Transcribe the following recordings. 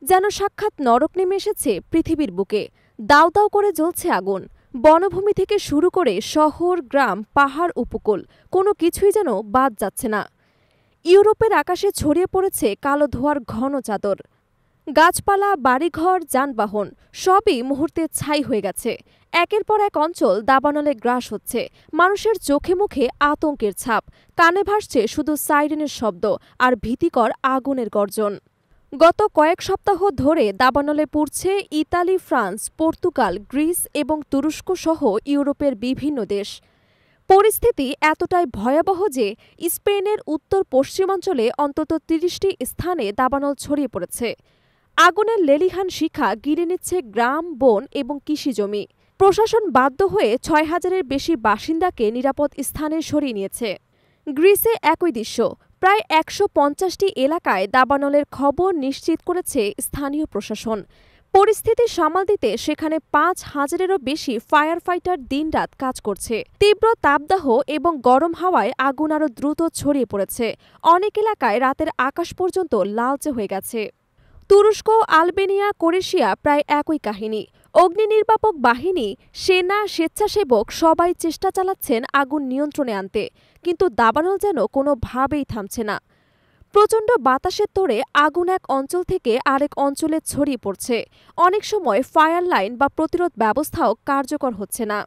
যেন সাক্ষাৎ নরক নেমে এসেছে পৃথিবীর বুকে। দাউ দাউ করে জ্বলছে আগুন। বনভূমি থেকে শুরু করে শহর, গ্রাম, পাহাড়, উপকূল কোনো কিছুই যেন বাদ যাচ্ছে না। ইউরোপের আকাশে ছড়িয়ে পড়েছে কালো ধোঁয়ার ঘন চাদর। গাছপালা, বাড়িঘর, যানবাহন সবই মুহূর্তে ছাই হয়ে গেছে। একের পর এক অঞ্চল দাবানলে গ্রাস হচ্ছে। মানুষের চোখে মুখে আতঙ্কের ছাপ। কানে ভাসছে শুধু সাইরেনের শব্দ আর ভীতিকর আগুনের গর্জন। গত কয়েক সপ্তাহ ধরে দাবানলে পুড়ছে ইতালি, ফ্রান্স, পর্তুগাল, গ্রিস এবং তুরস্ক সহ ইউরোপের বিভিন্ন দেশ। পরিস্থিতি এতটাই ভয়াবহ যে স্পেনের উত্তর পশ্চিমাঞ্চলে অন্তত ৩০টি স্থানে দাবানল ছড়িয়ে পড়েছে। আগুনের লেলিহান শিখা গিলে নিচ্ছে গ্রাম, বন এবং কৃষিজমি। প্রশাসন বাধ্য হয়ে ৬,০০০-এর বেশি বাসিন্দাকে নিরাপদ স্থানে সরিয়ে নিয়েছে। গ্রিসে একই দৃশ্য। প্রায় ১৫০টি এলাকায় দাবানলের খবর নিশ্চিত করেছে স্থানীয় প্রশাসন। পরিস্থিতি সামাল দিতে সেখানে ৫,০০০-এরও বেশি ফায়ার ফাইটার দিনরাত কাজ করছে। তীব্র তাপদাহ এবং গরম হাওয়ায় আগুন আরও দ্রুত ছড়িয়ে পড়েছে। অনেক এলাকায় রাতের আকাশ পর্যন্ত লালচে হয়ে গেছে। তুরস্ক, আলবেনিয়া, ক্রোয়েশিয়া প্রায় একই কাহিনী। অগ্নি নির্বাপক বাহিনী, সেনা, স্বেচ্ছাসেবক সবাই চেষ্টা চালাচ্ছেন আগুন নিয়ন্ত্রণে আনতে, কিন্তু দাবানল যেন কোনোভাবেই থামছে না। প্রচণ্ড বাতাসের তোড়ে আগুন এক অঞ্চল থেকে আরেক অঞ্চলে ছড়িয়ে পড়ছে। অনেক সময় ফায়ার লাইন বা প্রতিরোধ ব্যবস্থাও কার্যকর হচ্ছে না।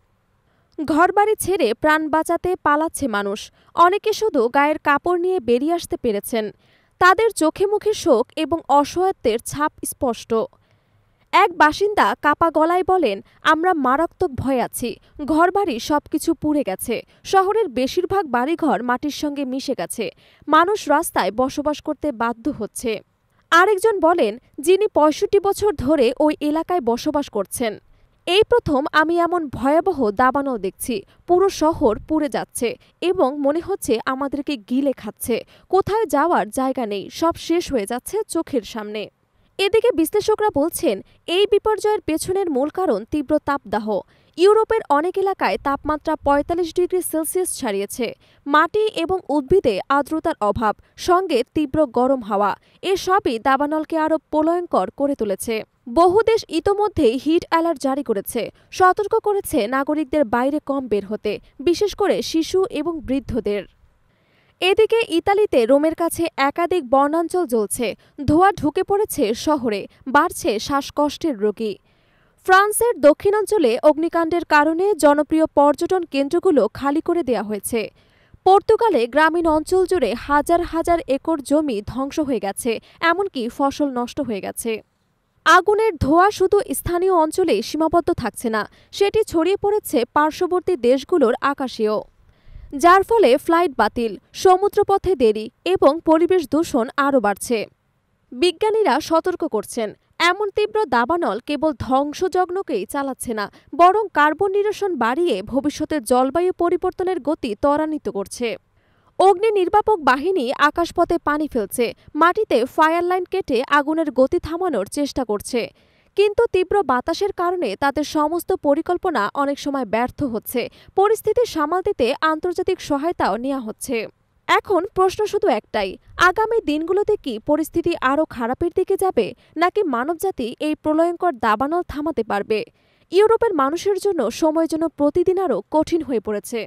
ঘরবাড়ি ছেড়ে প্রাণ বাঁচাতে পালাচ্ছে মানুষ। অনেকে শুধু গায়ের কাপড় নিয়ে বেরিয়ে আসতে পেরেছেন। তাদের চোখে মুখে শোক এবং অসহায়ত্বের ছাপ স্পষ্ট। এক বাসিন্দা কাপা গলায় বলেন, আমরা মারাত্মক ভয়ে আছি। ঘরবাড়ি সবকিছু পুড়ে গেছে। শহরের বেশিরভাগ বাড়িঘর মাটির সঙ্গে মিশে গেছে। মানুষ রাস্তায় বসবাস করতে বাধ্য হচ্ছে। আরেকজন বলেন, যিনি ৬৫ বছর ধরে ওই এলাকায় বসবাস করছেন, এই প্রথম আমি এমন ভয়াবহ দাবানল দেখছি। পুরো শহর পুড়ে যাচ্ছে এবং মনে হচ্ছে আমাদেরকে গিলে খাচ্ছে। কোথায় যাওয়ার জায়গা নেই, সব শেষ হয়ে যাচ্ছে চোখের সামনে। এদিকে বিশ্লেষকরা বলছেন, এই বিপর্যয়ের পেছনের মূল কারণ তীব্র তাপদাহ। ইউরোপের অনেক এলাকায় তাপমাত্রা ৪৫ ডিগ্রি সেলসিয়াস ছাড়িয়েছে। মাটি এবং উদ্ভিদে আর্দ্রতার অভাব, সঙ্গে তীব্র গরম হাওয়া, এসবই দাবানলকে আরও প্রলয়ঙ্কর করে তুলেছে। বহু দেশ ইতোমধ্যেই হিট অ্যালার্ট জারি করেছে। সতর্ক করেছে নাগরিকদের বাইরে কম বের হতে, বিশেষ করে শিশু এবং বৃদ্ধদের। এদিকে ইতালিতে রোমের কাছে একাধিক বনাঞ্চল জ্বলছে। ধোঁয়া ঢুকে পড়েছে শহরে, বাড়ছে শ্বাসকষ্টের রোগী। ফ্রান্সের দক্ষিণাঞ্চলে অগ্নিকাণ্ডের কারণে জনপ্রিয় পর্যটন কেন্দ্রগুলো খালি করে দেওয়া হয়েছে। পর্তুগালে গ্রামীণ অঞ্চল জুড়ে হাজার হাজার একর জমি ধ্বংস হয়ে গেছে, এমনকি ফসল নষ্ট হয়ে গেছে। আগুনের ধোঁয়া শুধু স্থানীয় অঞ্চলে সীমাবদ্ধ থাকছে না, সেটি ছড়িয়ে পড়েছে পার্শ্ববর্তী দেশগুলোর আকাশেও, যার ফলে ফ্লাইট বাতিল, সমুদ্রপথে দেরি এবং পরিবেশ দূষণ আরও বাড়ছে। বিজ্ঞানীরা সতর্ক করছেন, এমন তীব্র দাবানল কেবল ধ্বংসযজ্ঞকেই চালাচ্ছে না, বরং কার্বন নিরসন বাড়িয়ে ভবিষ্যতের জলবায়ু পরিবর্তনের গতি ত্বরান্বিত করছে। অগ্নি নির্বাপক বাহিনী আকাশপথে পানি ফেলছে, মাটিতে ফায়ার লাইন কেটে আগুনের গতি থামানোর চেষ্টা করছে। কিন্তু তীব্র বাতাসের কারণে তাদের সমস্ত পরিকল্পনা অনেক সময় ব্যর্থ হচ্ছে। পরিস্থিতি সামাল দিতে আন্তর্জাতিক সহায়তাও নেওয়া হচ্ছে। এখন প্রশ্ন শুধু একটাই, আগামী দিনগুলোতে কি পরিস্থিতি আরও খারাপের দিকে যাবে, নাকি মানবজাতি এই প্রলয়ঙ্কর দাবানল থামাতে পারবে? ইউরোপের মানুষের জন্য সময় যেন প্রতিদিন আরও কঠিন হয়ে পড়েছে।